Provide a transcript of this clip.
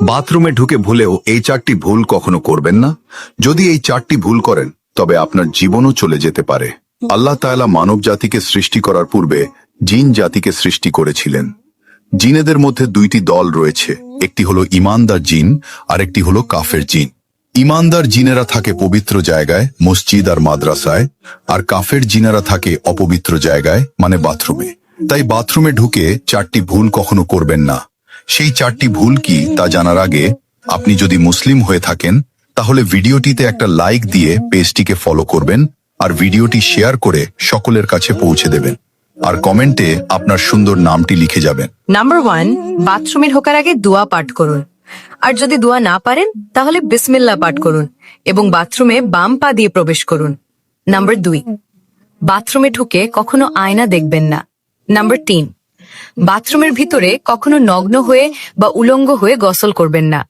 বাথরুমে ঢুকে ভুলেও এই 4টি ভুল কখনো করবেন না। যদি এই 4টি ভুল করেন তবে আপনার জীবনও চলে যেতে পারে। আল্লাহ তাআলা মানব জাতিকে সৃষ্টি করার পূর্বে জিন জাতিকে সৃষ্টি করেছিলেন। জিনেদের মধ্যে 2টি দল রয়েছে, একটি হলো ঈমানদার জিন আর একটি হলো কাফের জিন। ঈমানদার জিনেরা থাকে পবিত্র জায়গায়, মসজিদ আর মাদ্রাসায়, আর কাফের জিনেরা থাকে অপবিত্র জায়গায়, মানে বাথরুমে। তাই বাথরুমে ঢুকে 4টি ভুল কখনো করবেন না। সেই 4টি ভুল কি তা জানার আগে আপনি যদি মুসলিম হয়ে থাকেন তাহলে ভিডিওটিতে একটা লাইক দিয়ে পেজটিকে ফলো করবেন আর ভিডিওটি শেয়ার করে সকলের কাছে পৌঁছে দেবেন আর কমেন্টে আপনার সুন্দর নামটি লিখে যাবেন। নাম্বার 1, বাথরুমে ঢোকার আগে দোয়া পাঠ করুন। আর যদি দোয়া না পারেন তাহলে বিসমিল্লাহ পাঠ করুন এবং বাথরুমে বাম পা দিয়ে প্রবেশ করুন। নাম্বার 2, বাথরুমে ঢুকে কখনো আয়না দেখবেন না। নাম্বার 3, বাথরুমের ভিতরে কখনো নগ্ন হয়ে বা উলঙ্গ হয়ে গোসল করবেন না।